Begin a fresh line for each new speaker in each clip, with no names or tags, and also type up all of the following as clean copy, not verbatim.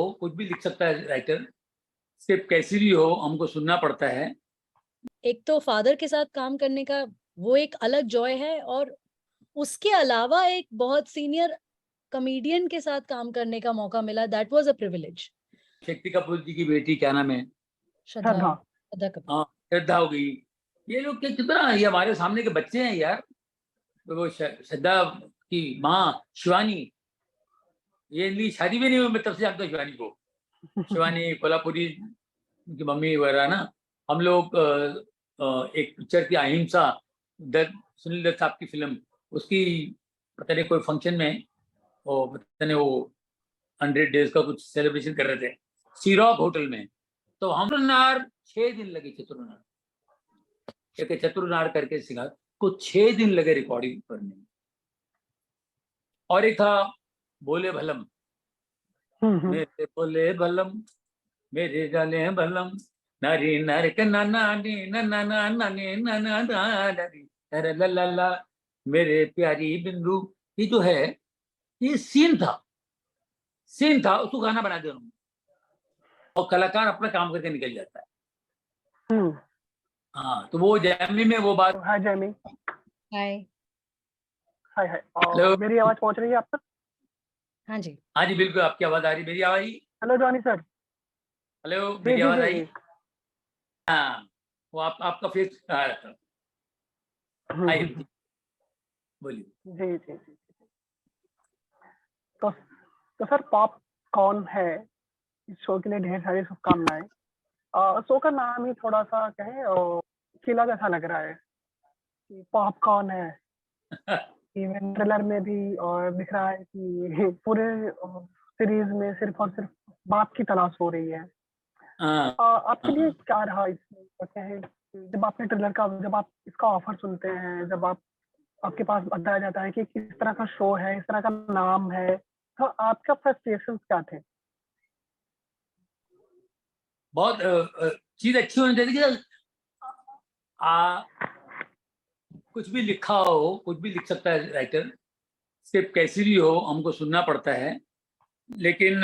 हो, कुछ भी लिख सकता है राइटर, स्क्रिप्ट कैसी भी हो, हमको सुनना पड़ता है।
एक तो फादर के साथ काम करने का वो एक अलग जॉय है और उसके अलावा एक बहुत सीनियर कॉमेडियन के साथ काम करने का मौका मिला, that was a privilege.
Shakti Kapoor जी की बेटी क्या नाम है?
श्रद्धा
श्रद्धा।
श्रद्धा कपूर।
हाँ, श्रद्धा हो गई। ये लोग कितना, ये हमारे सामने के बच्चे हैं यार। तो वो श्रद्धा की माँ शिवानी, ये इनकी शादी भी नहीं हुई, मैं तब से जानता हूँ शिवानी को। शिवानी कोल्हापुरी की मम्मी वगैरह ना। हम लोग एक पिक्चर की अहिंसा, दत्त, सुनील दत्त साहब की फिल्म, उसकी पता नहीं कोई फंक्शन में, वो पता नहीं वो 100 डेज का कुछ सेलिब्रेशन कर रहे थे सीरॉक होटल में। तो हम चतुरनार 6 दिन लगे, चतुरनार एक चतुरनार करके सिखा को 6 दिन लगे रिकॉर्डिंग करने में। और एक था बोले भलम, मेरे बोले भलम, मेरे डाले भलम, नारी नरक नानी नन्ना नानी नन्ना नारी अरे ला मेरे प्यारी बिंदु। ये जो है, ये सीन था उसको गाना बना दिया उन्होंने, और कलाकार अपना काम करके निकल जाता है। हाँ, तो वो जैमी में वो बात।
हाय जैमी।
हाय।
हाय हाय।
हेलो।
मेरी आवाज पहुंच रही है आप तक?
हाँ जी।
हाँ जी, बिल्कुल आपकी आवाज आ रही, मेरी आवाज आई?
Hello Johnny sir.
हेलो,
जी
मेरी
जी
आवाज
जी
आई?
जी।
हाँ, वो आपका फेस आ रहा था। आइए बोलिए।
जी जी जी। तो सर पॉप कौन है, इस शो के लिए ढेर सारी शुभकामनाएं। शो का नाम ही थोड़ा सा कहें खिला जैसा लग रहा है कि पॉप कौन है। इवन ट्रेलर में भी और दिख रहा है कि पूरे सीरीज में सिर्फ और सिर्फ बाप की तलाश हो रही है।
हाँ,
आपके लिए
हाँ।
क्या रहा इसमें, कहते हैं जब आपने ट्रेलर का, जब आप इसका ऑफर सुनते हैं, जब आपके पास बताया जाता है कि किस तरह का शो है, इस तरह का नाम है, तो आपका फ्रस्ट्रेशन क्या थे?
बहुत चीज अच्छी होनी चाहिए कि आ, कुछ भी लिखा हो, कुछ भी लिख सकता है राइटर, स्क्रिप्ट कैसी भी हो, हमको सुनना पड़ता है। लेकिन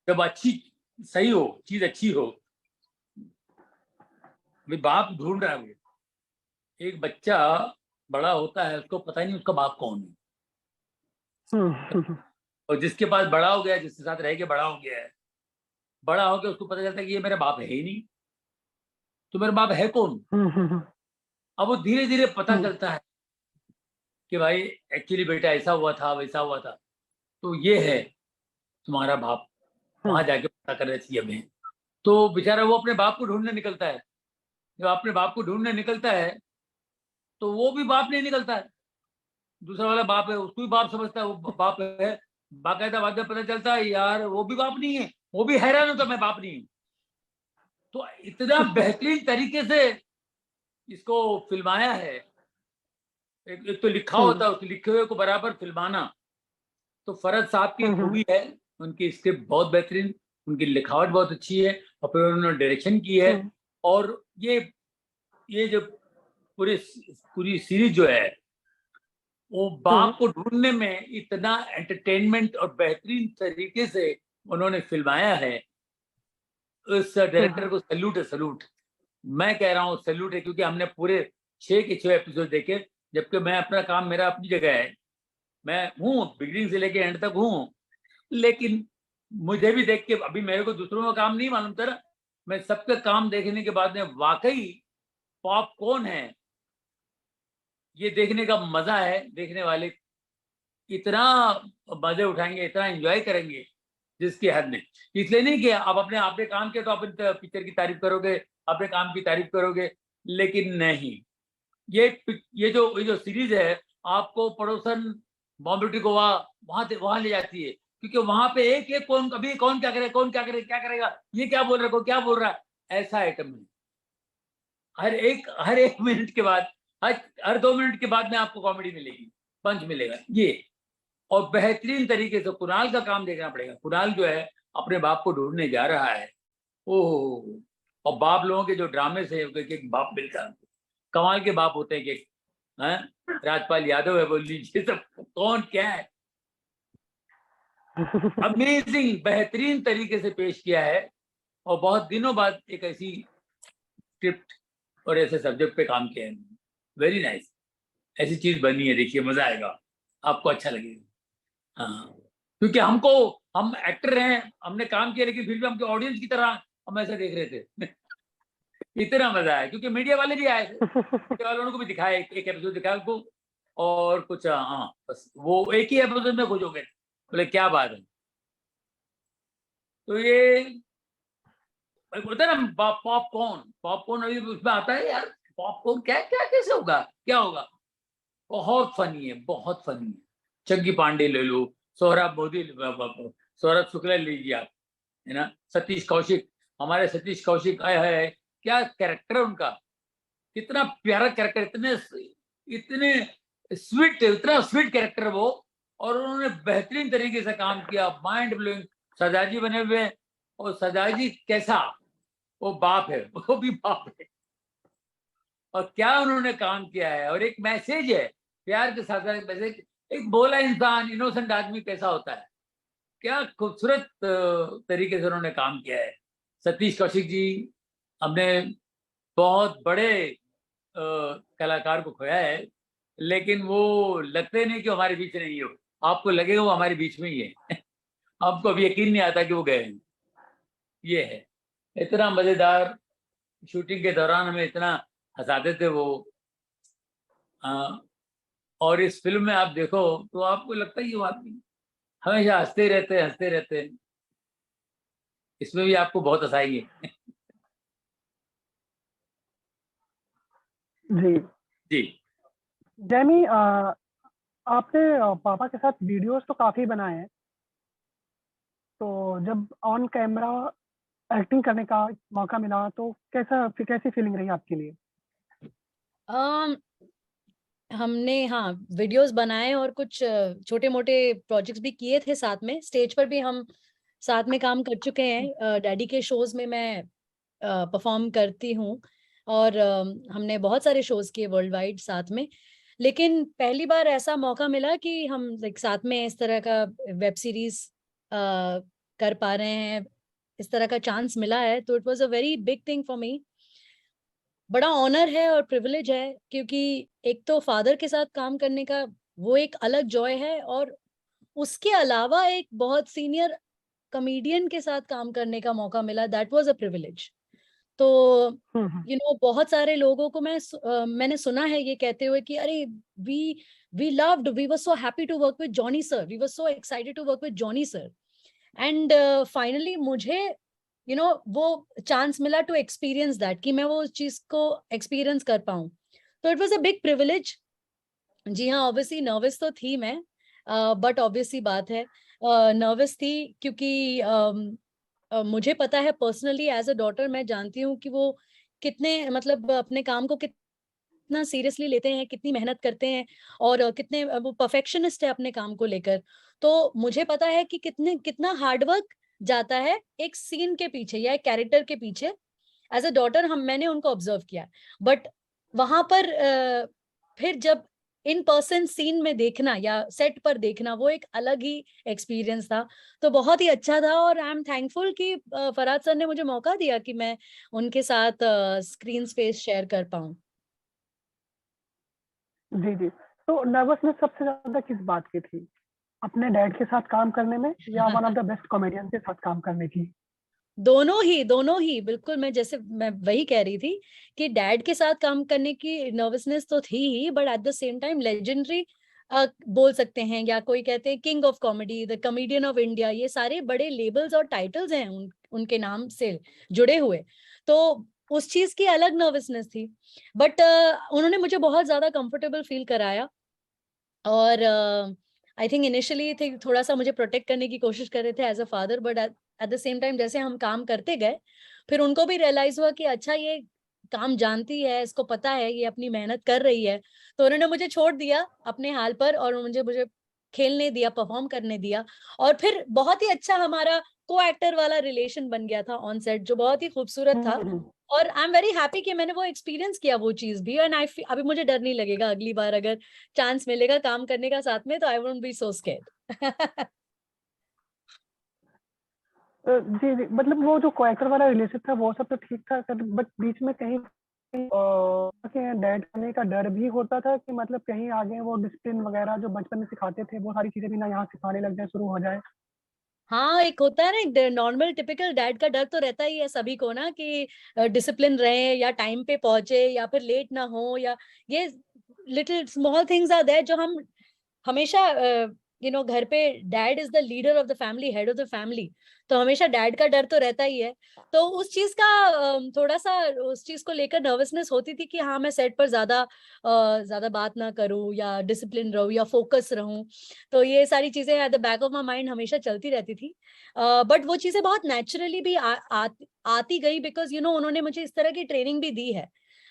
जब अच्छी, सही हो, चीज अच्छी हो। भाई बाप ढूंढ रहा है, एक बच्चा बड़ा होता है, उसको पता ही नहीं उसका बाप कौन है। और जिसके पास बड़ा हो गया, जिसके साथ रह के बड़ा हो गया है, बड़ा होकर उसको पता चलता है कि ये मेरा बाप है ही नहीं, तो मेरा बाप है कौन। अब वो धीरे धीरे पता चलता है कि भाई एक्चुअली बेटा ऐसा हुआ था, वैसा हुआ था, तो ये है तुम्हारा बाप। वहां जाके पता करना चाहिए हमें। तो बेचारा वो अपने बाप को ढूंढने निकलता है। जब अपने बाप को ढूंढने निकलता है, तो वो भी बाप नहीं निकलता है, दूसरा वाला बाप है, उसको भी बाप समझता है, वो बाप है। बाकायदा बाद में पता चलता है यार वो भी बाप नहीं है, वो भी हैरान होता मैं बाप नहीं हूँ। तो इतना बेहतरीन तरीके से इसको फिल्माया है। एक तो लिखा होता है, उस लिखे हुए को बराबर फिल्माना, तो फरहद साहब की खूबी है। उनकी स्क्रिप्ट बहुत बेहतरीन, उनकी लिखावट बहुत अच्छी है, और फिर उन्होंने डायरेक्शन की है। और ये जो पूरी सीरीज जो है, वो बाप को ढूंढने में इतना एंटरटेनमेंट और बेहतरीन तरीके से उन्होंने फिल्माया है। उस डायरेक्टर को सैल्यूट है, सैल्यूट। मैं कह रहा हूँ सैल्यूट है, क्योंकि हमने पूरे 6 के 6 एपिसोड देखे। जबकि मैं अपना काम, मेरा अपनी जगह है, मैं हूँ बिगिनिंग से लेके एंड तक हूँ। लेकिन मुझे भी देख के, अभी मेरे को दूसरों का काम नहीं मालूम था, मैं सबका काम देखने के बाद में वाकई पॉप कौन है, ये देखने का मजा है। देखने वाले इतना मजे उठाएंगे, इतना एंजॉय करेंगे जिसकी हद नहीं। इसलिए नहीं कि आप आपने काम किया तो आप पिक्चर की तारीफ करोगे, अपने काम की तारीफ करोगे, लेकिन नहीं। ये जो सीरीज है, आपको पड़ोसन बॉम्बे टू गोवा वहां ले जाती है, क्योंकि वहां पे एक एक कौन, कभी कौन क्या करे, कौन क्या करे, क्या करेगा, ये क्या बोल रहा है, कौन क्या बोल रहा है, ऐसा आइटम है। हर एक मिनट के बाद, हर 2 मिनट के बाद में आपको कॉमेडी मिलेगी, पंच मिलेगा ये। और बेहतरीन तरीके से कुणाल का काम देखना पड़ेगा। कुणाल जो है अपने बाप को ढूंढने जा रहा है। ओहो। और बाप लोगों के जो ड्रामे से एक बाप मिलता है, कमाल के बाप होते हैं कि हैं? राजपाल यादव है, बोल लीजिए सब कौन क्या है। अमेजिंग, बेहतरीन तरीके से पेश किया है। और बहुत दिनों बाद एक ऐसी स्क्रिप्ट और ऐसे सब्जेक्ट पे काम किया है। वेरी नाइस, ऐसी चीज बनी है, देखिए मजा आएगा, आपको अच्छा लगेगा। हाँ, क्योंकि हम एक्टर हैं, हमने काम किया, लेकिन फिर भी हमके ऑडियंस की तरह हम ऐसा देख रहे थे। इतना मजा आया, क्योंकि मीडिया वाले भी आए थे, मीडिया वालों को भी दिखाया, एक एपिसोड दिखाया उनको, और कुछ हाँ बस वो एक ही एपिसोड में खुश हो गए, बोले क्या बात है। तो ये बोलते हैं ना पॉपकॉर्न अभी उसमें आता है यार, पॉपकॉर्न क्या क्या कैसे होगा, क्या होगा। बहुत फनी है, बहुत फनी है। चंकी पांडे ले लो, सौरभ मोदी, सौरभ शुक्ला लीजिए आप, है ना, सतीश कौशिक, हमारे सतीश कौशिक है, क्या कैरेक्टर है उनका, कितना प्यारा कैरेक्टर, इतने स्वीट, इतना स्वीट कैरेक्टर वो, और उन्होंने बेहतरीन तरीके से काम किया, माइंड ब्लोइंग। सजाजी बने हुए, और सजाजी कैसा, वो बाप है, वो भी बाप है, और क्या उन्होंने काम किया है, और एक मैसेज है प्यार के साथ मैसेज। एक भोला इंसान, इनोसेंट आदमी कैसा होता है, क्या खूबसूरत तरीके से उन्होंने काम किया है। सतीश कौशिक जी, हमने बहुत बड़े कलाकार को खोया है, लेकिन वो लगते नहीं कि हमारे बीच नहीं हो, आपको लगेगा वो हमारे बीच में ही है। आपको अभी यकीन नहीं आता कि वो गए हैं। ये है, इतना मजेदार, शूटिंग के दौरान हमें इतना हंसाते थे वो। और इस फिल्म में आप देखो तो आपको लगता है ये आदमी हमेशा हंसते रहते हैं। इसमें भी आपको बहुत हंसाएंगे।
जी
जी
जैमी, आपने पापा के साथ वीडियोस तो काफी बनाए हैं, तो जब ऑन कैमरा एक्टिंग करने का मौका मिला तो कैसी फीलिंग रही आपके लिए?
हमने हाँ वीडियोस बनाए और कुछ छोटे मोटे प्रोजेक्ट्स भी किए थे साथ में, स्टेज पर भी हम साथ में काम कर चुके हैं। डैडी के शोज में मैं परफॉर्म करती हूँ, और हमने बहुत सारे शोज किए वर्ल्ड वाइड साथ में। लेकिन पहली बार ऐसा मौका मिला कि हम लाइक साथ में इस तरह का वेब सीरीज कर पा रहे हैं, इस तरह का चांस मिला है, तो it was a very big thing for me. बड़ा ऑनर है और प्रिविलेज है, क्योंकि एक तो फादर के साथ काम करने का वो एक अलग जॉय है, और उसके अलावा एक बहुत सीनियर कॉमेडियन के साथ काम करने का मौका मिला, दैट वाज अ प्रिविलेज। तो बहुत सारे लोगों को मैंने सुना है ये कहते हुए कि अरे we we were so happy to work with Johnny sir, we were so excited to work with Johnny sir. And finally मुझे वो चांस मिला टू एक्सपीरियंस दैट, कि मैं वो चीज को एक्सपीरियंस कर पाऊं, तो it was a big privilege. जी हाँ, ऑब्वियसली नर्वस तो थी मैं, बट ऑब्वियसली बात है नर्वस थी, क्योंकि मुझे पता है पर्सनली एज अ डॉटर, मैं जानती हूँ कि वो कितने मतलब अपने काम को कितना सीरियसली लेते हैं, कितनी मेहनत करते हैं, और कितने वो परफेक्शनिस्ट है अपने काम को लेकर। तो मुझे पता है कि कितना हार्डवर्क जाता है एक सीन के पीछे या एक कैरेक्टर के पीछे। एज अ डॉटर मैंने उनको ऑब्जर्व किया, बट वहां पर फिर जब इन पर्सन सीन में देखना या सेट पर देखना, वो एक अलग ही एक्सपीरियंस था। तो बहुत ही अच्छा था, और आई एम थैंकफुल कि फरहाद सर ने मुझे मौका दिया कि मैं उनके साथ स्क्रीन स्पेस शेयर कर पाऊं।
जी जी। तो नर्वसनेस सबसे ज्यादा किस बात की थी, अपने डैड के साथ काम करने में या one of the best comedian के साथ काम करने की?
दोनों ही बिल्कुल। मैं वही कह रही थी कि डैड के साथ काम करने की नर्वसनेस तो थी ही, but at the same time legendary बोल सकते हैं, या कोई कहते हैं king of comedy, the comedian of India, ये सारे बड़े लेबल्स और टाइटल्स हैं उनके नाम से जुड़े हुए। तो उस चीज की अलग नर्वसनेस थी, बट उन्होंने मुझे बहुत ज्यादा कंफर्टेबल फील कराया। और आई थिंक इनिशियली थे थोड़ा सा मुझे प्रोटेक्ट करने की कोशिश कर रहे थे as a father, but at the same time जैसे हम काम करते गए, फिर उनको भी रियलाइज हुआ कि अच्छा ये काम जानती है, इसको पता है, ये अपनी मेहनत कर रही है। तो उन्होंने मुझे छोड़ दिया अपने हाल पर, और मुझे मुझे खेलने दिया, परफॉर्म करने दिया। और फिर बहुत ही अच्छा हमारा को एक्टर वाला रिलेशन बन गया था ऑन सेट, जो बहुत ही खूबसूरत था। और आई एम वेरी हैप्पी कि मैंने वो एक्सपीरियंस किया वो चीज भी, एंड अभी मुझे डर नहीं लगेगा, अगली बार अगर चांस मिलेगा काम करने का साथ में, तो I won't be so scared.
जी जी, मतलब वो जो क्वार्टर वाला रिलेशन था वो सब तो ठीक था सर, बट बीच में कहीं डैड करने का डर भी होता था कि मतलब कहीं आगे वो डिसिप्लिन वगैरह जो बचपन में सिखाते थे वो सारी चीजें भी ना यहाँ सिखाने लग जाए, शुरू हो जाए।
हाँ, एक होता है ना नॉर्मल टिपिकल डैड का डर तो रहता ही है सभी को ना कि डिसिप्लिन रहे या टाइम पे पहुंचे या फिर लेट ना हो, या ये little small things are there जो हम हमेशा घर पे dad is the leader of the family, head of the family, तो हमेशा डैड का डर तो रहता ही है। तो उस चीज का थोड़ा सा उस चीज को लेकर नर्वसनेस होती थी कि हाँ मैं सेट पर ज्यादा बात ना करूं या डिसिप्लिन रहूं या फोकस रहूं। तो ये सारी चीजें at the back of my mind हमेशा चलती रहती थी। बट वो चीजें बहुत नेचुरली भी आती गई, बिकॉज उन्होंने मुझे इस तरह की ट्रेनिंग भी दी है।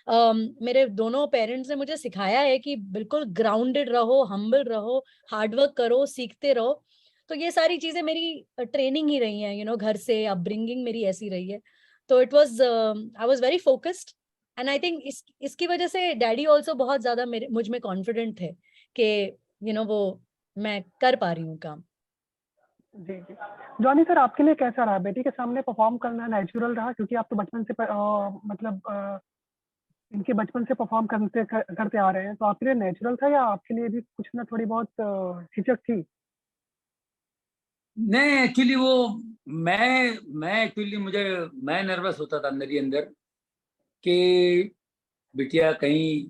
मेरे दोनों पेरेंट्स ने मुझे सिखाया है कि बिल्कुल ग्राउंडेड रहो, हम्बल रहो, हार्डवर्क करो, सीखते रहो। तो ये सारी चीजें मेरी ट्रेनिंग ही रही हैं, घर से अपब्रिंगिंग मेरी ऐसी रही है। तो it was I was very focused, and I think इसकी वजह से डैडी ऑल्सो बहुत ज्यादा मेरे मुझ में कॉन्फिडेंट थे कि वो मैं कर पा रही हूँ काम।
जी जी, जॉनी सर आपके लिए कैसा रहा बेटी के सामने परफॉर्म करना? नेचुरल रहा क्योंकि आप तो बचपन से मतलब इनके बचपन से परफॉर्म करते आ रहे हैं, तो आपके लिए नेचुरल था या आपके लिए भी कुछ ना थोड़ी बहुत झिझक थी?
नहीं, एक्चुअली वो मैं एक्चुअली मैं नर्वस होता था अंदर ही अंदर कि बिटिया कहीं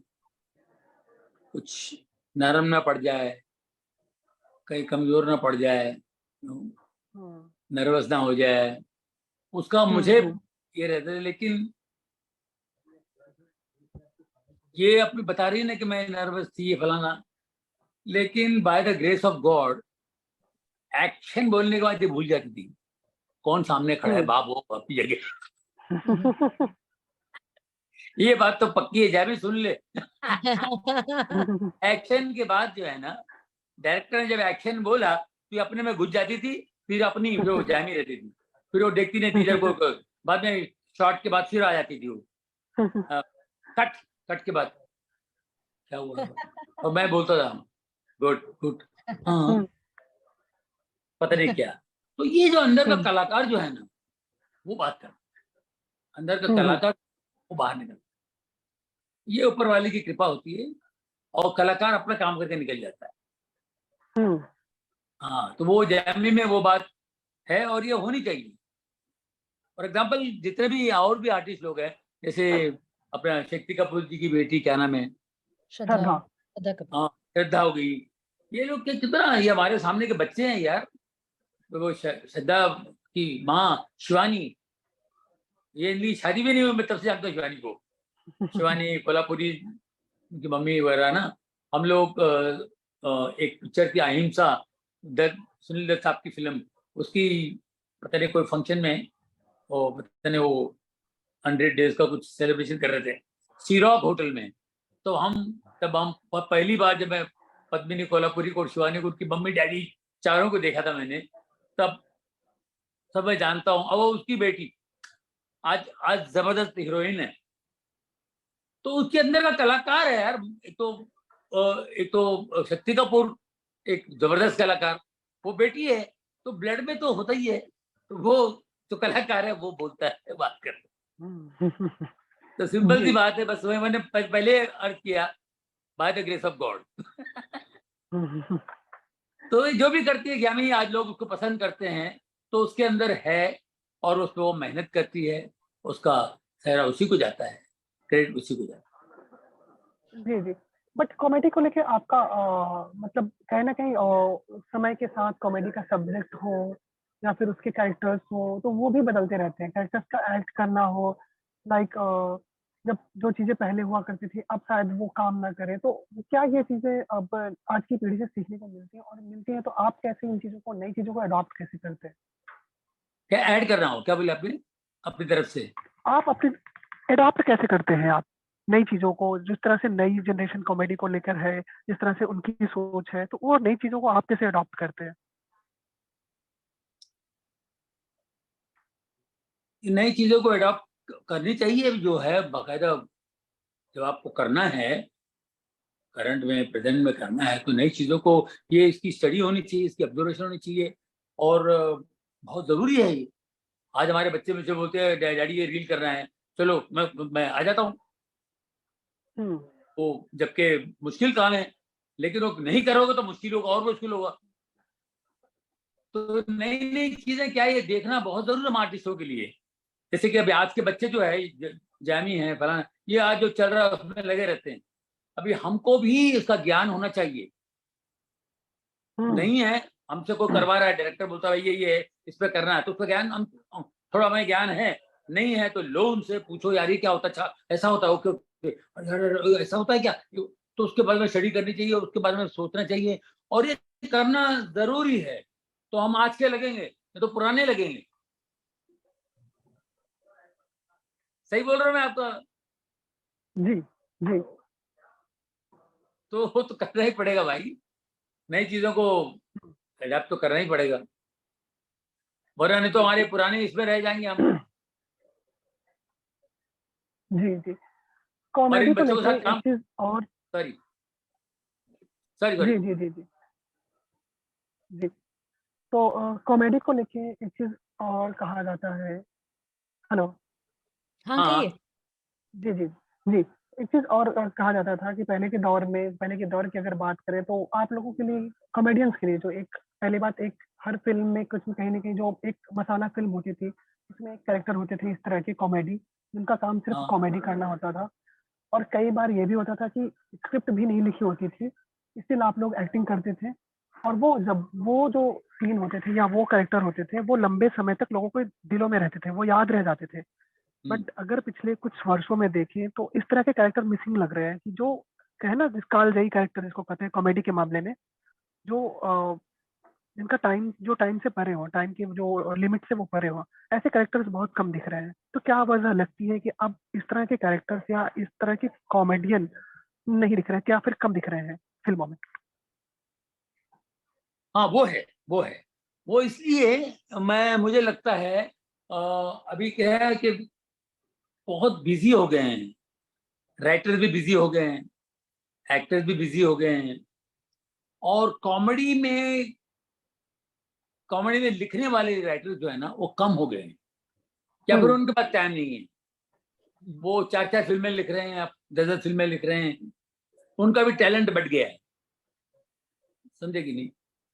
कुछ नरम ना पड़ जाए, कहीं कमजोर ना पड़ जाए, नर्वस ना हो जाए, उसका मुझे ये रहता है। लेकिन ये अपनी बता रही है ना कि मैं नर्वस थी, ये फलाना, लेकिन by the grace of God action बोलने के बाद ये भूल जाती थी कौन सामने खड़ा है, बाप हो अपनी जगह। ये बात तो पक्की है, जा भी सुन ले। एक्शन के बाद जो है ना, डायरेक्टर ने जब एक्शन बोला तो ये अपने में घुस जाती थी, फिर अपनी जो जामी रहती थी, फिर वो देखती नहीं टीचर को, बाद में शॉट के बाद फिर आ जाती थी वो कट के बाद क्या हुआ, और मैं बोलता था गुड गुड, हाँ पता नहीं क्या। तो ये जो अंदर का कलाकार जो है ना, वो बात कर, अंदर का कलाकार वो बाहर निकल, ये ऊपर वाले की कृपा होती है, और कलाकार अपना काम करके निकल जाता है। हाँ, तो वो जैमी में वो बात है और ये होनी चाहिए। फॉर एग्जाम्पल जितने भी और भी आर्टिस्ट लोग हैं, जैसे अपना शक्ति कपूर जी की बेटी क्या नाम है,
श्रद्धा
हाँ श्रद्धा हो गई, ये लोग क्या कितना, ये हमारे सामने के बच्चे हैं यार। तो वो श्रद्धा की माँ शिवानी, ये इनकी शादी भी नहीं हुई, मैं तब से जानता हूँ शिवानी को, शिवानी कोल्हापुरी की मम्मी वगैरह ना। हम लोग एक पिक्चर की अहिंसा, सुनील दत्त साहब की फिल्म, उसकी पता नहीं कोई फंक्शन में वो पता नहीं वो 100 डेज का कुछ सेलिब्रेशन कर रहे थे सीरॉक होटल में। तो तब हम पहली बार जब मैं पद्मिनी कोल्हापुरी को और शिवानी को, उनकी मम्मी डैडी चारों को देखा था मैंने, तब सब मैं जानता हूँ। अब वो उसकी बेटी आज आज जबरदस्त हीरोइन है, तो उसके अंदर का कलाकार है यार। एक तो शक्ति कपूर एक जबरदस्त कलाकार, वो बेटी है, तो ब्लड में तो होता ही है, तो वो जो कलाकार है वो बोलता है, बात करता है। तो सिंपल सी बात है, बस वही मैंने पहले अर्ज किया, by the grace of God. तो जो भी करती है ज्ञानी, आज लोग उसको पसंद करते हैं, तो उसके अंदर है, और उस पर वो मेहनत करती है, उसका सहरा उसी को जाता है, क्रेडिट उसी को जाता है।
जी जी, बट कॉमेडी को लेके आपका मतलब कहीं ना कहीं समय के साथ कॉमेडी का सब्जेक्ट हो या फिर उसके कैरेक्टर्स हो, तो वो भी बदलते रहते हैं। कैरेक्टर्स का एक्ट करना हो, लाइक जब जो चीजें पहले हुआ करती थी अब शायद वो काम ना करे, तो क्या ये चीजें अब आज की पीढ़ी से सीखने को मिलती हैं? और मिलती हैं तो आप कैसे इन चीजों को, नई चीजों को अडॉप्ट कैसे करते हैं?
क्या ऐड कर रहा हूँ, क्या बोले आपने अपनी तरफ से?
आप अपनी अडॉप्ट कैसे करते हैं आप नई चीजों को? जिस तरह से नई जनरेशन कॉमेडी को लेकर है, जिस तरह से उनकी सोच है, तो वो नई चीजों को आप कैसे अडॉप्ट करते हैं?
नई चीजों को अडॉप्ट करनी चाहिए, जो है बाकायदा जब आपको करना है, करंट में प्रेजेंट में करना है, तो नई चीजों को, ये इसकी स्टडी होनी चाहिए, इसकी ऑब्जर्वेशन होनी चाहिए, और बहुत जरूरी है ये। आज हमारे बच्चे मुझसे बोलते हैं डैडी ये रील कर रहे हैं, चलो मैं आ जाता हूँ। वो जबकि मुश्किल काम है, लेकिन वो नहीं करोगे तो मुश्किल होगा और मुश्किल होगा। तो नई नई चीजें क्या ये देखना बहुत जरूरी है आर्टिस्टों के लिए। जैसे कि अभी आज के बच्चे जो है जैमी है फलाना, ये आज जो चल रहा है उसमें लगे रहते हैं। अभी हमको भी इसका ज्ञान होना चाहिए। नहीं है, हमसे कोई करवा रहा है, डायरेक्टर बोलता है ये है, इस पे करना है, तो उसका ज्ञान हम थोड़ा हमें ज्ञान है, नहीं है तो लो उनसे पूछो यार ये क्या होता है, अच्छा ऐसा होता है, ओके ओके ऐसा होता है क्या, तो उसके बारे में स्टडी करनी चाहिए, उसके बारे में सोचना चाहिए और ये करना जरूरी है। तो हम आज के लगेंगे तो पुराने लगेंगे। सही बोल रहा हूँ मैं आपका?
जी जी।
तो करना ही पड़ेगा भाई, नई चीजों को अडैप्ट तो करना ही पड़ेगा, वरना नहीं तो हमारे पुराने इसमें रह जाएंगे हम।
जी जी।
और
कॉमेडी
इन
को
बच्चों के
लेके
साथ
एक
काम,
चीज और।
सॉरी सॉरी
जी
सॉरी
जी जी जी जी। तो कॉमेडी को लेके एक चीज और कहा जाता है। हेलो।
हाँ,
हाँ
कहिए।
जी जी जी। एक चीज और कहा जाता था कि पहले के दौर की अगर बात करें तो आप लोगों के लिए, कॉमेडियंस के लिए, जो एक पहली बात, एक हर फिल्म में कुछ कहीं ना कहीं जो एक मसाला फिल्म होती थी, इसमें एक कैरेक्टर होते थे इस तरह की कॉमेडी, जिनका काम सिर्फ
हाँ
कॉमेडी करना होता था। और कई बार ये भी होता था कि स्क्रिप्ट भी नहीं लिखी होती थी, इसलिए आप लोग एक्टिंग करते थे। और वो जो सीन होते थे या वो कैरेक्टर होते थे, वो लंबे समय तक लोगों के दिलों में रहते थे, वो याद रह जाते थे। बट अगर पिछले कुछ वर्षों में देखें तो इस तरह के कैरेक्टर मिसिंग लग रहे हैं, कि जो है ना, जिस कालजयी कैरेक्टर जिसको कहते हैं कॉमेडी के मामले में, जो जिनका टाइम से परे हो, टाइम की जो लिमिट से वो परे हो, ऐसे कैरेक्टर्स बहुत कम दिख रहे हैं। तो क्या वजह लगती है कि अब इस तरह के कैरेक्टर्स या इस तरह के कॉमेडियन नहीं दिख रहे हैं, क्या फिर कम दिख रहे हैं फिल्मों में?
हाँ वो इसलिए मुझे लगता है अभी क्या है कि बहुत बिजी हो गए हैं, राइटर्स भी बिजी हो गए हैं, एक्टर्स भी बिजी हो गए हैं, और कॉमेडी में लिखने वाले राइटर्स जो है ना वो कम हो गए हैं, या फिर उनके पास टाइम नहीं है। वो 4-4 फिल्में लिख रहे हैं, आप 10-10 फिल्में लिख रहे हैं, उनका भी टैलेंट बढ़ गया है, समझे कि नहीं?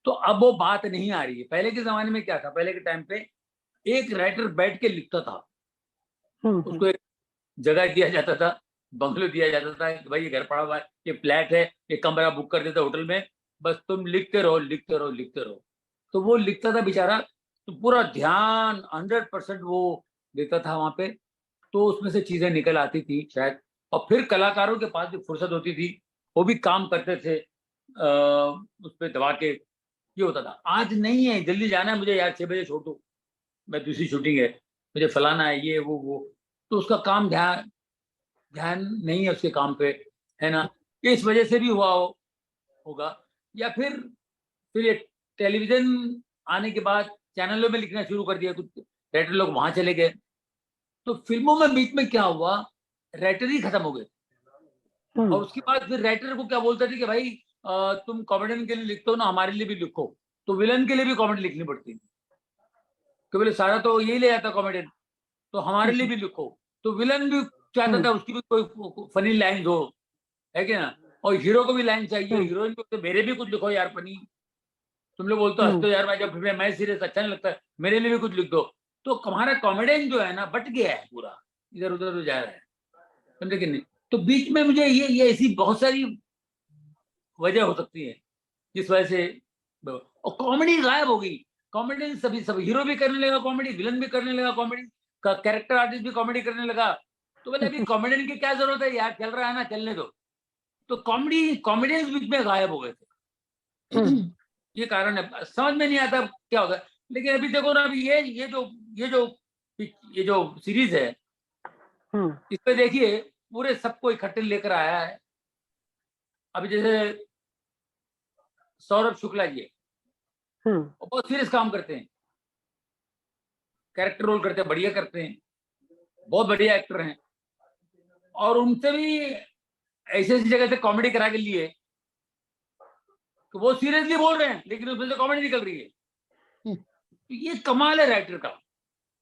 तो अब वो बात नहीं आ रही है। पहले के जमाने में क्या था, पहले के टाइम पे एक राइटर बैठ के लिखता था, उसको एक जगह दिया जाता था, बंगलो दिया जाता था कि भाई ये घर पड़ा हुआ है, ये फ्लैट है, ये कमरा बुक कर देता होटल में, बस तुम लिखते रहो लिखते रहो लिखते रहो। तो वो लिखता था बेचारा, तो पूरा ध्यान 100% वो देता था वहां पे, तो उसमें से चीजें निकल आती थी शायद। और फिर कलाकारों के पास भी फुर्सत होती थी, वो भी काम करते थे उस पर दबा के, ये होता था। आज नहीं है, जल्दी जाना है मुझे यार, 6 बजे छोड़ दो, मैं दूसरी शूटिंग है, मुझे फलाना है, ये वो, तो उसका काम ध्यान ध्यान नहीं है उसके काम पे, है ना? इस वजह से भी होगा। या फिर ये टेलीविजन आने के बाद चैनलों में लिखना शुरू कर दिया, कुछ राइटर लोग वहां चले गए, तो फिल्मों में बीच में क्या हुआ, राइटर ही खत्म हो गए। और उसके बाद फिर राइटर को क्या बोलते थे कि भाई तुम कॉमेडियन के लिए लिखते हो ना, हमारे लिए भी लिखो। तो विलन के लिए भी कॉमेडी लिखनी पड़ती है, कि बोले सारा तो यही ले जाता कॉमेडियन, तो हमारे लिए भी लिखो। तो विलन भी चाहता था उसकी भी कोई फनी लाइन हो, है क्या ना? और हीरो को भी लाइन चाहिए, हीरोइन को, तो मेरे भी कुछ लिखो यार फनी, तुम लोग बोलते हो हंसते हो यार, मैं जब मैं सीरियस अच्छा नहीं लगता है, मेरे लिए भी कुछ लिख दो। तो हमारा कॉमेडियन जो है ना बट गया है पूरा, इधर उधर जा रहा है, समझे कि नहीं? तो बीच में मुझे ये ऐसी बहुत सारी वजह हो सकती है जिस वजह से, और कॉमेडी गायब हो गई। कॉमेडी सब हीरो भी करने लगा कॉमेडी, विलन भी करने लगा कॉमेडी, कैरेक्टर आर्टिस्ट भी कॉमेडी करने लगा। तो बोले अभी कॉमेडियन की क्या जरूरत है यार, चल रहा है ना, चलने दो। तो कॉमेडियंस बीच में गायब हो गए थे। ये कारण है, समझ में नहीं आता क्या होगा। लेकिन अभी देखो ना, अभी ये जो सीरीज है, इस पे देखिए पूरे सबको इकट्ठे लेकर आया है। अभी जैसे सौरभ शुक्ला जी वो बहुत सीरियस काम करते हैं, कैरेक्टर रोल करते हैं, बढ़िया करते हैं, बहुत बढ़िया एक्टर हैं, और उनसे भी ऐसी ऐसी जगह से कॉमेडी करा के लिए तो वो सीरियसली बोल रहे हैं, लेकिन उसमें से कॉमेडी निकल रही है। तो ये कमाल है राइटर का,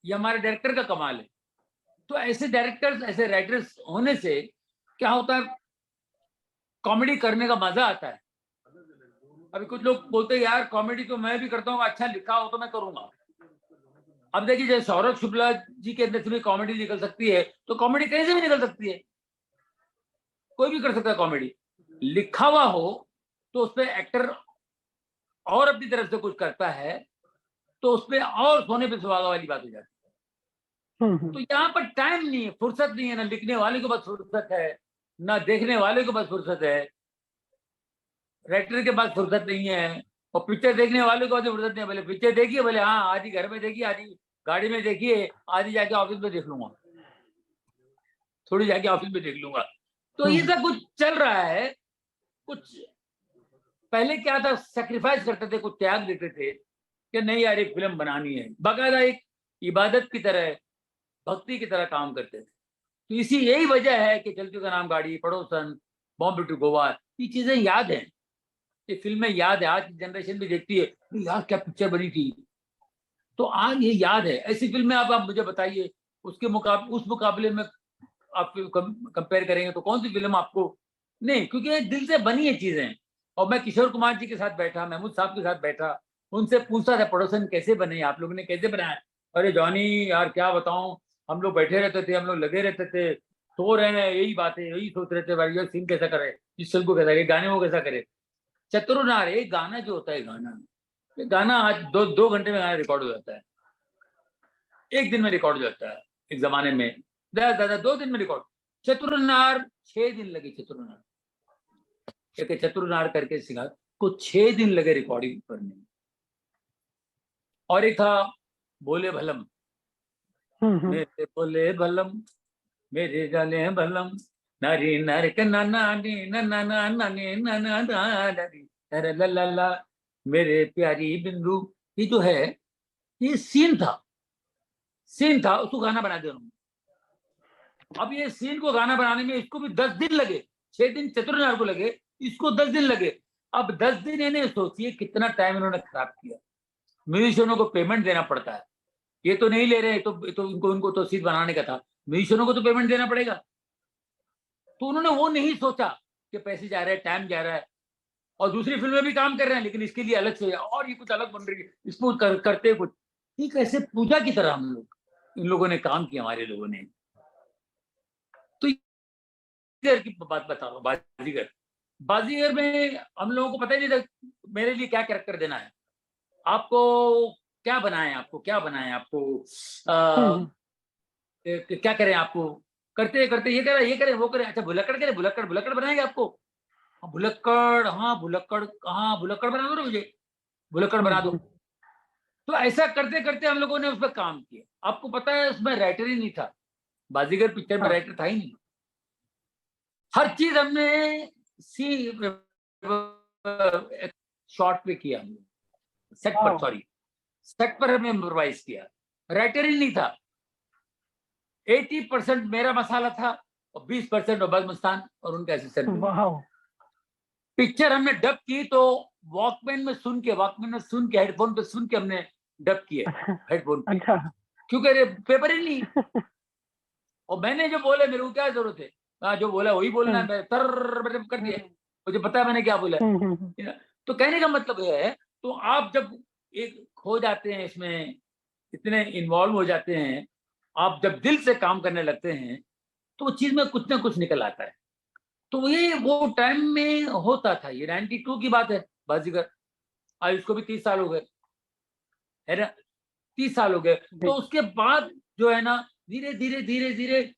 ये हमारे डायरेक्टर का कमाल है। तो ऐसे डायरेक्टर्स, ऐसे राइटर्स होने से क्या होता है, कॉमेडी करने का मजा आता है। अभी कुछ लोग बोलते हैं यार कॉमेडी तो मैं भी करता हूँ, अच्छा लिखा हो तो मैं करूंगा। अब देखिए जैसे सौरभ शुक्ला जी के अंदर से भी कॉमेडी निकल सकती है, तो कॉमेडी कहीं से भी निकल सकती है, कोई भी कर सकता है कॉमेडी। लिखा हुआ हो तो उसपे एक्टर और अपनी तरफ से कुछ करता है तो उसपे और सोने पे सुहागा वाली बात हो जाती है। तो यहाँ पर टाइम नहीं है, फुर्सत नहीं है, ना लिखने वाले को बस फुर्सत है, ना देखने वाले को बस फुर्सत है, राइटर के पास फुर्सत नहीं है, और पिक्चर देखने वाले को फुर्सत नहीं है। भले पिक्चर देखिए, भले हाँ आधी घर में देखिए, आधी गाड़ी में देखिए, आधी जाके ऑफिस में देख लूंगा, थोड़ी जाके ऑफिस में देख लूंगा। तो ये सब कुछ चल रहा है। कुछ पहले क्या था, सेक्रीफाइस करते थे, कुछ त्याग देते थे कि नहीं यार एक फिल्म बनानी है, बाकायदा एक इबादत की तरह, भक्ति की तरह काम करते थे। तो इसी यही वजह है कि चलती का नाम गाड़ी, पड़ोसन, बॉम्बे टू गोवा, ये चीजें याद हैं, ये फिल्में याद है, आज की जनरेशन भी देखती है, यार क्या पिक्चर बनी थी, तो आज ये याद है। ऐसी फिल्में आप मुझे बताइए, उसके उस मुकाबले में आप कंपेयर करेंगे तो कौन सी फिल्म आपको नहीं, क्योंकि ये दिल से बनी है चीजें। और मैं किशोर कुमार जी के साथ बैठा, महमूद साहब के साथ बैठा, उनसे पूछता था पड़ोसन कैसे बने, आप लोगों ने कैसे बनाया। अरे जॉनी यार क्या बताऊं, हम लोग बैठे रहते थे, हम लोग लगे रहते थे, सो रहे हैं, यही बातें, यही सोच रहे थे भाई ये सीन कैसा करे, इस फिल्म को कैसा करे, गाने को कैसा करे। चतुरनार, एक गाना जो होता है, गाना आज दो घंटे में गाना रिकॉर्ड हो जाता है, एक दिन में रिकॉर्ड हो जाता है, एक जमाने में ज्यादा 2 दिन में रिकॉर्ड। चतुरनार 6 दिन लगे, चतुरनार करके सिखा को 6 दिन लगे रिकॉर्डिंग करने में। और एक था बोले भलम, मेरे बोले भलम, मेरे जाले भलम, नारी नारी कन्ना नानी नन्ना नाना ने नन्ना नारी ला, मेरे प्यारी बिंदु। ये जो है ये सीन था, उसको गाना बना दिया उन्होंने। अब ये सीन को गाना बनाने में इसको भी 10 दिन लगे, 6 दिन चतुरनार को लगे, इसको 10 दिन लगे। अब 10 दिन इन्हें सोचिए कितना टाइम इन्होंने खराब किया। म्यूजिशियनों को पेमेंट देना पड़ता है, ये तो नहीं ले रहे, तो इनको तो सीट बनाने का था, म्यूजिशियनों को तो पेमेंट देना पड़ेगा। तो उन्होंने वो नहीं सोचा कि पैसे जा रहे हैं, टाइम जा रहा है, और दूसरी फिल्में भी काम कर रहे हैं, लेकिन इसके लिए अलग से और ये कुछ अलग बन रही है, इसको करते कुछ ठीक ऐसे पूजा की तरह हम लोग, इन लोगों ने काम किया, हमारे लोगों ने। तो की बात बताओ, बाजीगर में हम लोगों को पता ही नहीं था मेरे लिए क्या कैरेक्टर देना है, आपको क्या बनाए, क्या करें, आपको करते ये करें वो करें, अच्छा भुलक्कड़ बनाएंगे आपको, भुलक्कड़, हाँ भुलक्कड़ बना दो, मुझे भुलक्कड़ बना दो। तो ऐसा करते करते हम लोगों ने उस पर काम किया। आपको पता है उसमें राइटर ही नहीं था, बाजीगर पिक्चर में राइटर था ही नहीं, हर चीज हमने शॉर्ट पे किया, हमने सेट पर हमने इम्प्रोवाइज किया, राइटर ही नहीं था। 80% मेरा मसाला था और 20% अब्बास मस्तान और उनके असिस्टेंट। पिक्चर हमने डब की तो वॉकमैन में सुन के हेडफोन पे सुन के हमने डब किए, हेडफोन पे, क्योंकि पेपर ही नहीं। और मैंने जो बोले मेरे को क्या जरूरत है, जो बोला वही बोलना है, मैं तर कर दिया, मुझे पता है मैंने क्या बोला। तो कहने का मतलब है, तो आप जब एक खो जाते हैं इसमें, इतने इन्वॉल्व हो जाते हैं, आप जब दिल से काम करने लगते हैं तो चीज में कुछ ना कुछ निकल आता है। तो ये वो टाइम में होता था, ये 92 की बात है बाजीगर, आज उसको भी 30 साल हो गए, है ना, 30 साल हो गए। तो उसके बाद जो है ना धीरे धीरे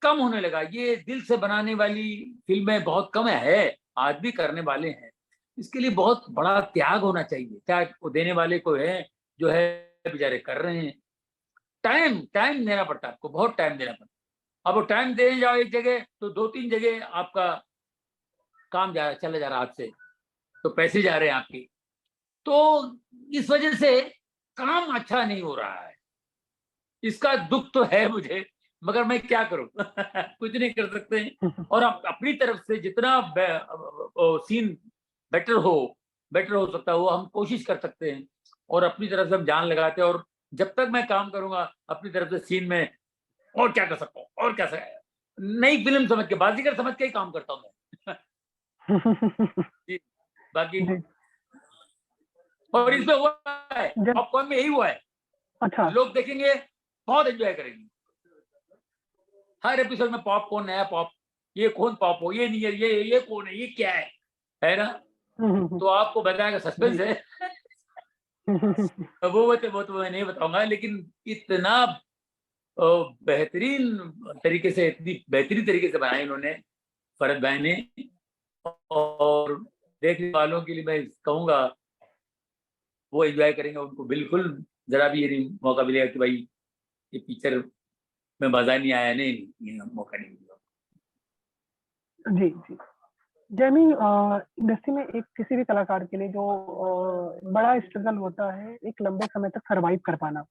कम होने लगा, ये दिल से बनाने वाली फिल्में बहुत कम है, आज भी करने वाले हैं, इसके लिए बहुत बड़ा त्याग होना चाहिए, त्याग वो देने वाले को है, जो है बेचारे कर रहे हैं। टाइम देना पड़ता है आपको, बहुत टाइम देना पड़ता है। अब वो टाइम देने जाओ एक जगह तो 2-3 जगह आपका काम चला जा रहा हाथ से, तो पैसे जा रहे हैं आपके, तो इस वजह से काम अच्छा नहीं हो रहा है। इसका दुख तो है मुझे, मगर मैं क्या करूं कुछ नहीं कर सकते हैं। और आप अपनी तरफ से जितना सीन बेटर हो सकता है वो हम कोशिश कर सकते हैं, और अपनी तरफ से हम जान लगाते हैं, और जब तक मैं काम करूंगा अपनी तरफ से सीन में और क्या कर सकता हूँ, और क्या नई फिल्म समझ के, बाजीगर समझ के ही काम करता हूँ मैं। जी, बाकी
जी।
और इसमें हुआ है, पॉपकॉर्न में यही हुआ है।
अच्छा।
लोग देखेंगे, बहुत एंजॉय करेंगे। हर एपिसोड में पॉपकॉर्न, नया पॉप, ये कौन पॉप हो, ये नहीं है, ये कौन है, ये क्या है ना? तो आपको बताएगा, सस्पेंस है। वो तो मैं नहीं बताऊंगा, लेकिन इतना बेहतरीन तरीके से, इतनी बेहतरीन तरीके से बनाई उन्होंने फरहद भाई ने, और देखने वालों के लिए मैं कहूंगा वो एंजॉय करेंगे। उनको बिल्कुल जरा भी ये नहीं मौका मिलेगा कि भाई ये पिक्चर में मजा नहीं आया, नहीं मौका नहीं मिलेगा।
जी जी। जैमी, इंडस्ट्री में एक किसी भी कलाकार के लिए जो बड़ा स्ट्रगल होता है एक लंबे समय तक सरवाइव कर पाना।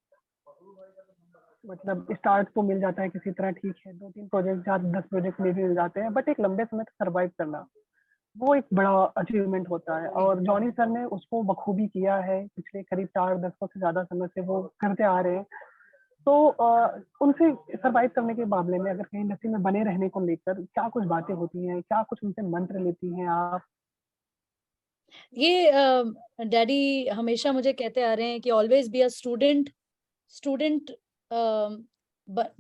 मतलब स्टार्ट तो मिल जाता है किसी तरह, ठीक है, 2-3 प्रोजेक्ट या 10 प्रोजेक्ट में भी मिल जाते हैं, बट एक लंबे समय तक सरवाइव करना वो एक बड़ा अचीवमेंट होता है, और जॉनी सर ने उसको बखूबी किया है। पिछले करीब 4 दशकों से ज्यादा समय से वो करते आ रहे हैं। तो उनसे सरवाइव करने के मामले में अगर कहीं इंडस्ट्री में बने रहने को लेकर क्या कुछ बातें होती हैं, क्या कुछ उनसे मंत्र लेती हैं आप?
ये डैडी हमेशा मुझे कहते आ रहे हैं कि always be a student, student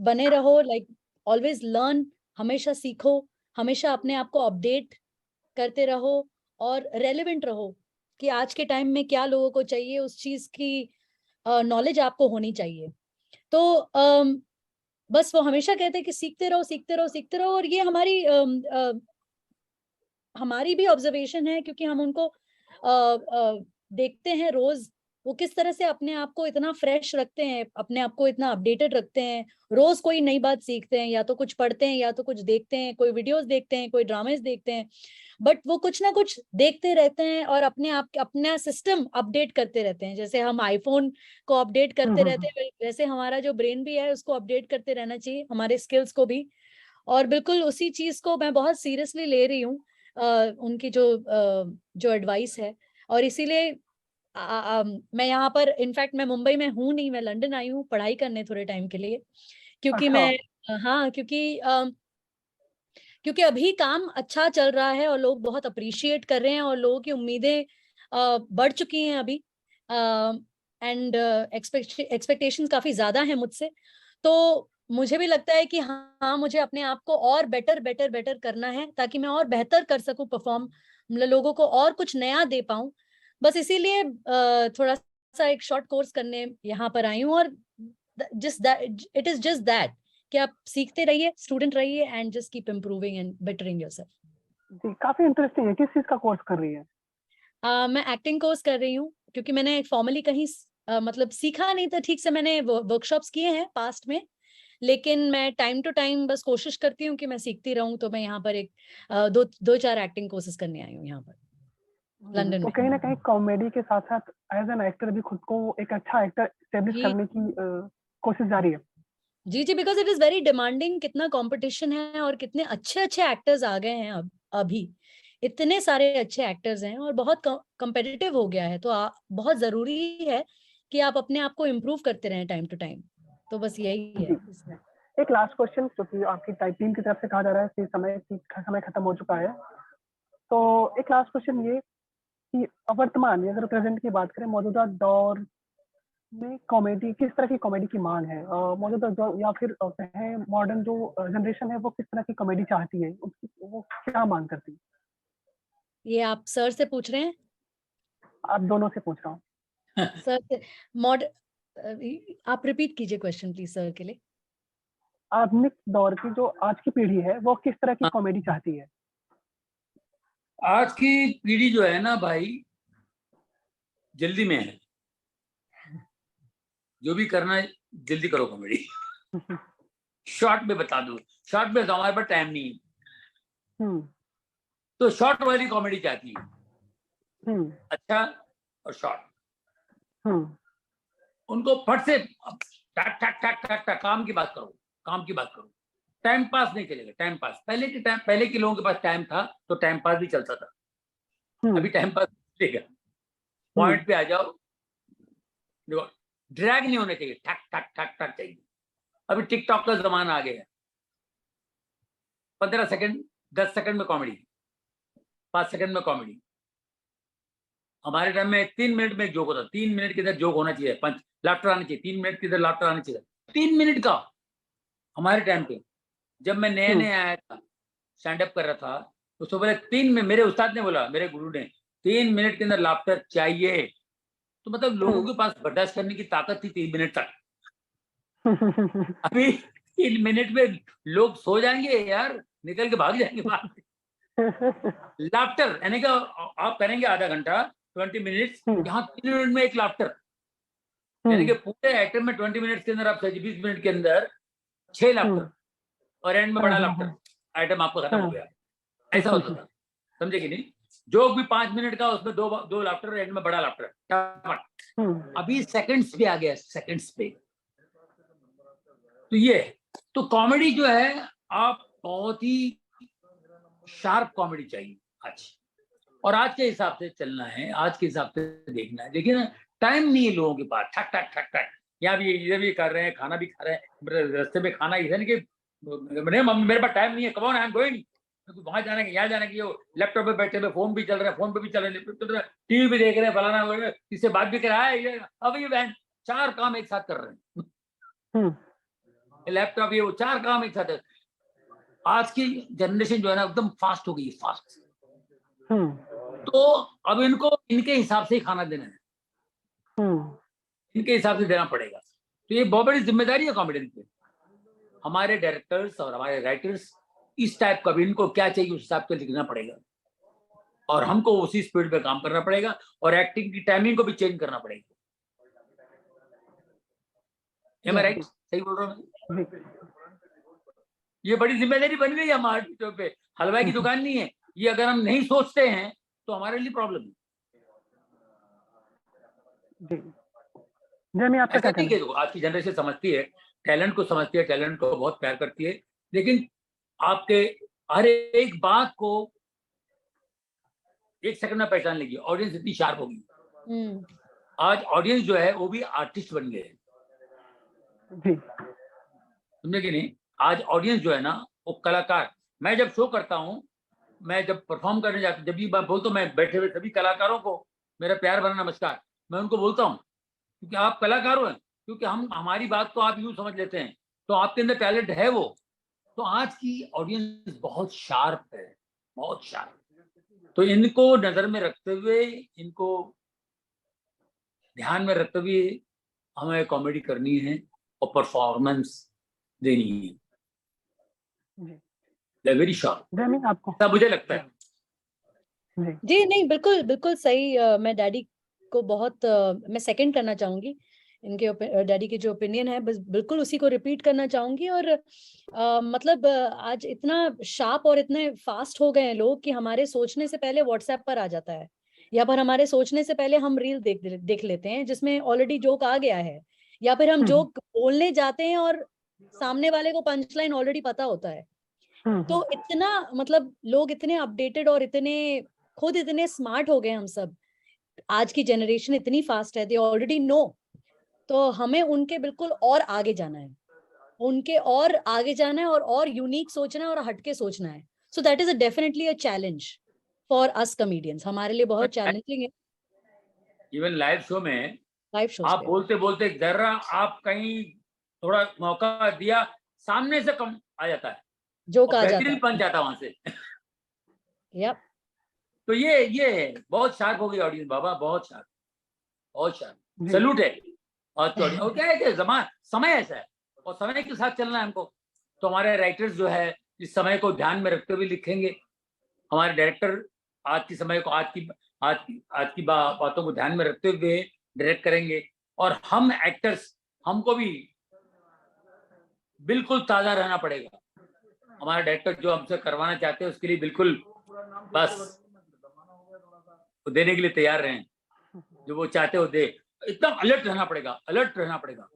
बने रहो, लाइक ऑलवेज लर्न, हमेशा सीखो, हमेशा अपने आप को अपडेट करते रहो और रेलेवेंट रहो कि आज के टाइम में क्या लोगों को चाहिए, उस चीज की नॉलेज आपको होनी चाहिए। तो बस वो हमेशा कहते हैं कि सीखते रहो, सीखते रहो, सीखते रहो। और ये हमारी भी ऑब्जर्वेशन है, क्योंकि हम उनको देखते हैं रोज, वो किस तरह से अपने आप को इतना फ्रेश रखते हैं, अपने आप को इतना अपडेटेड रखते हैं। रोज कोई नई बात सीखते हैं, या तो कुछ पढ़ते हैं, या तो कुछ देखते हैं, कोई वीडियोस देखते हैं, कोई ड्रामेस देखते हैं, बट वो कुछ ना कुछ देखते रहते हैं और अपने आप अपना सिस्टम अपडेट करते रहते हैं। जैसे हम आईफोन को अपडेट करते रहते हैं, वैसे हमारा जो ब्रेन भी है उसको अपडेट करते रहना चाहिए, हमारे स्किल्स को भी। और बिल्कुल उसी चीज को मैं बहुत सीरियसली ले रही हूँ, उनकी जो एडवाइस है। और इसीलिए मैं यहाँ पर, इनफैक्ट मैं मुंबई में हूँ नहीं, मैं लंदन आई हूँ पढ़ाई करने थोड़े टाइम के लिए, क्योंकि
अच्छा।
मैं हाँ, क्योंकि अभी काम अच्छा चल रहा है और लोग बहुत अप्रिशिएट कर रहे हैं, और लोगों की उम्मीदें बढ़ चुकी हैं अभी, एंड एक्सपेक्टेशंस काफी ज्यादा हैं मुझसे। तो मुझे भी लगता है कि हाँ, मुझे अपने आप को और बेटर बेटर बेटर करना है, ताकि मैं और बेहतर कर सकूं परफॉर्म, लोगों को और कुछ नया दे पाऊं। बस इसीलिए थोड़ा सा एक शॉर्ट कोर्स करने यहाँ पर आई हूँ। और इट इज जस्ट दैट कि आप सीखते रहिए, स्टूडेंट रहिए, and just keep improving and bettering yourself.
जी, काफी इंटरेस्टिंग है। किस चीज का कोर्स कर रही है?
मैं एक्टिंग कोर्स कर रही हूँ, क्योंकि मैंने फॉर्मली कहीं मतलब सीखा नहीं था ठीक से। मैंने वर्कशॉप्स किए हैं पास्ट में, लेकिन मैं टाइम टू टाइम बस कोशिश करती हूँ कि मैं सीखती रहूं। तो मैं यहाँ पर एक 2-4 एक्टिंग कोर्सेज करने आई हूँ यहाँ पर लंदन
तो
में।
कहीं ना कहीं कॉमेडी के साथ साथ एज एन एक्टर भी खुद को एक अच्छा एक्टर एस्टेब्लिश
जी
करने की कोशिश जारी है।
जी जी, because it is very demanding. कितना कंपटीशन है और कितने अच्छे अच्छे एक्टर्स आ गए हैं अब अभी, इतने सारे अच्छे एक्टर्स हैं और बहुत कंपेटिटिव हो गया है। तो बहुत जरूरी है कि आप अपने आप को इम्प्रूव करते रहें टाइम टू टाइम। तो बस यही है
जी।
इसमें।
एक लास्ट क्वेश्चन, क्योंकि आपकी टीम की तरफ से कहा जा रहा है कि समय खत्म हो चुका है, तो एक लास्ट क्वेश्चन ये कि वर्तमान में अगर प्रेजेंट की बात करें, मौजूदा दौर में कॉमेडी, किस तरह की कॉमेडी की मांग है? मौजूदा दौर या फिर कहें मॉडर्न जो जनरेशन है वो किस तरह की कॉमेडी चाहती है, वो क्या मांग करती है?
ये आप सर से पूछ रहे हैं?
आप दोनों से पूछ रहा हूँ।
सर से मॉड आप रिपीट कीजिए क्वेश्चन प्लीज सर के लिए।
आधुनिक दौर की जो आज की पीढ़ी है वो किस तरह की कॉमेडी चाहती है?
आज की पीढ़ी जो है ना भाई, जल्दी में है, जो भी करना है जल्दी करो कॉमेडी। शॉर्ट में बता दो, शॉर्ट में तो हमारे पास टाइम नहीं है, तो शॉर्ट वाली कॉमेडी चाहती है, अच्छा और शॉर्ट। उनको फट से टक टक टक टक टक काम की बात करो, काम की बात करो। टाइम पास नहीं चलेगा, टाइम पास पहले के लोगों के पास टाइम था तो टाइम पास भी चलता था, अभी टाइम पास चलेगा। पॉइंट पे आ जाओ। देखो, ड्रैग नहीं होने चाहिए, ठक ठक ठक ठक चाहिए। अभी टिकटॉक का जमाना आ गया है, 15 सेकंड 10 सेकंड में कॉमेडी, 5 सेकंड में कॉमेडी। हमारे टाइम में 3 मिनट में एक जोक होता, 3 मिनट के अंदर जोक होना चाहिए, पंच लाफ्टर आना चाहिए, 3 मिनट के अंदर लाफ्टर आना चाहिए, 3 मिनट का। हमारे टाइम पे जब मैं नया नया आया था, स्टैंड अप कर रहा था, उससे पहले 3 में मेरे उस्ताद ने बोला, मेरे गुरु ने, 3 मिनट के अंदर लाफ्टर चाहिए। तो मतलब लोगों के पास बर्दाश्त करने की ताकत थी 3 मिनट तक। अभी 3 मिनट में लोग सो जाएंगे यार, निकल के भाग जाएंगे बाहर। लाफ्टर यानी कि आप करेंगे आधा घंटा 20 मिनट्स, यहाँ 3 मिनट में एक लाफ्टर, यानी कि पूरे आइटम में 20 मिनट्स के अंदर आप 20 मिनट के अंदर 6 लाफ्टर और एंड में बड़ा लाफ्टर, आइटम आपका खत्म हो गया। ऐसा होता था, समझे कि नहीं? जोक भी 5 मिनट का, उसमें दो लाफ्टर, एंड में बड़ा लाफ्टर। अभी सेकंड्स पे आ गया, सेकंड्स पे। तो ये तो कॉमेडी जो है, आप बहुत ही शार्प कॉमेडी चाहिए आज, और आज के हिसाब से चलना है, आज के हिसाब से देखना है। लेकिन टाइम नहीं है लोगों के पास, ठक ठक ठक ठक, यहाँ भी ये भी कर रहे हैं, खाना भी खा रहे हैं, रास्ते में खाना, इधर कि मेरे पास टाइम नहीं है, कौन आई एम गोइंग, वहां जाने के यहाँ जाने की, लैपटॉप पे बैठे हुए, फोन भी चल रहा है, फोन पे भी चल रहे हैं, टीवी भी देख रहे हैं, फलाना, इससे बात भी करा है, अब ये बहन 4 काम एक साथ कर रहे हैं, लैपटॉप ये वो 4 काम एक साथ है। आज की जनरेशन जो है ना एकदम फास्ट हो गई है, फास्ट। तो अब इनको इनके हिसाब से ही खाना देना है, इनके हिसाब से देना पड़ेगा। तो ये बहुत बड़ी जिम्मेदारी है कॉमेडियन पे। हमारे डायरेक्टर्स और हमारे राइटर्स इस टाइप का भी, इनको क्या चाहिए उस हिसाब से लिखना पड़ेगा, और हमको उसी स्पीड पे काम करना पड़ेगा, और एक्टिंग की टाइमिंग को भी चेंज करना पड़ेगा। Am I right? सही बोल रहा हूँ? ये बड़ी जिम्मेदारी बन गई है हमारे पे। हलवाई की दुकान नहीं है ये, अगर हम नहीं सोचते हैं तो हमारे लिए प्रॉब्लम है। ऐसा नहीं है, आज की जनरेशन समझती है, टैलेंट को समझती है, टैलेंट को बहुत प्यार करती है, लेकिन आपके हर एक बात को 1 सेकंड में पहचान लेगी। ऑडियंस इतनी शार्प होगी। आज ऑडियंस जो है वो भी आर्टिस्ट बन गए, समझे कि नहीं? आज ऑडियंस जो है ना वो कलाकार। मैं जब शो करता हूँ, मैं जब परफॉर्म करने जाता हूँ, जब भी मैं बोलता हूँ, मैं बैठे हुए सभी कलाकारों को मेरा प्यार भरा नमस्कार, मैं उनको बोलता हूँ क्योंकि आप कलाकार हो, क्योंकि हमारी बात को आप यूं समझ लेते हैं, तो आपके अंदर टैलेंट है वो। तो आज की ऑडियंस बहुत शार्प है, बहुत शार्प। तो इनको नजर में रखते हुए, इनको ध्यान में रखते हुए हमें कॉमेडी करनी है और परफॉर्मेंस देनी है। वेरी शार्प, आपको मुझे लगता है।
जी नहीं, बिल्कुल बिल्कुल सही। मैं डैडी को बहुत मैं सेकंड करना चाहूंगी, इनके डैडी के जो ओपिनियन है बस बिल्कुल उसी को रिपीट करना चाहूंगी। और मतलब आज इतना शार्प और इतने फास्ट हो गए हैं लोग कि हमारे सोचने से पहले व्हाट्सएप पर आ जाता है, या फिर हमारे सोचने से पहले हम रील देख लेते हैं जिसमें ऑलरेडी जोक आ गया है, या फिर हम जोक बोलने जाते हैं और सामने वाले को पंच लाइन ऑलरेडी पता होता है। तो इतना मतलब लोग इतने अपडेटेड और इतने खुद इतने स्मार्ट हो गए, हम सब आज की जनरेशन इतनी फास्ट है, दे ऑलरेडी नो। तो हमें उनके बिल्कुल और आगे जाना है, उनके और आगे जाना है, और यूनिक सोचना है और हटके सोचना है। So that is a definitely a challenge for us comedians, हमारे लिए बहुत चैलेंजिंग है।
इवन लाइव शो में
लाइव शो
आप बोलते बोलते जरा आप कहीं थोड़ा मौका दिया, सामने से कम आ जाता है,
जोक आ जाता है,
पंच जाता है वहां से।
यप।
तो ये बहुत शार्प हो गई ऑडियंस बाबा, बहुत शार्प, बहुत शार्प। सैल्यूट है। और क्या है कि समय ऐसा है और समय के साथ चलना है हमको। तो हमारे राइटर्स जो है इस समय को ध्यान में रखते हुए लिखेंगे, हमारे डायरेक्टर आज की समय को आज की बातों को ध्यान में रखते हुए डायरेक्ट करेंगे, और हम एक्टर्स, हमको भी बिल्कुल ताजा रहना पड़ेगा। हमारे डायरेक्टर जो हमसे करवाना चाहते हैं उसके लिए बिल्कुल बस तो देने के लिए तैयार रहें, जो वो चाहते हो दे। एकदम अलर्ट रहना पड़ेगा, अलर्ट रहना पड़ेगा,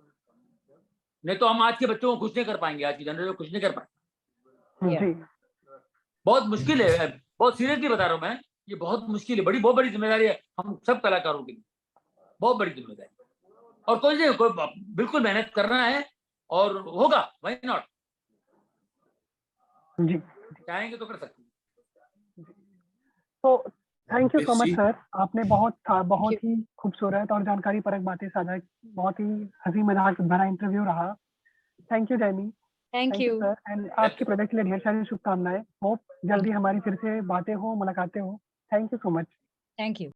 नहीं तो हम आज के बच्चों को खुश नहीं कर पाएंगे, आज की जनरेशन को खुश नहीं कर पाएंगे। बहुत मुश्किल है, बहुत सीरियसली बता रहा हूँ मैं, ये बहुत मुश्किल है, बहुत बड़ी जिम्मेदारी है हम सब कलाकारों की, बहुत बड़ी जिम्मेदारी। और कोई नहीं, बिल्कुल मेहनत करना है और होगा, व्हाई नॉट,
जी।
चाहेंगे तो कर सकते हैं।
तो thank you so much
ji.
Sir, आपने बहुत
Thank you.
ही खूबसूरत और जानकारी परक बातें साझा की, बहुत ही हंसी मजाक भरा इंटरव्यू रहा। Thank you Jenny,
Thank
thank you
you.
Sir, and आपके प्रोजेक्ट के लिए ढेर सारी शुभकामनाएं। होप जल्दी हमारी फिर से बातें हो, मुलाकातें हो। Thank you so much.
Thank you.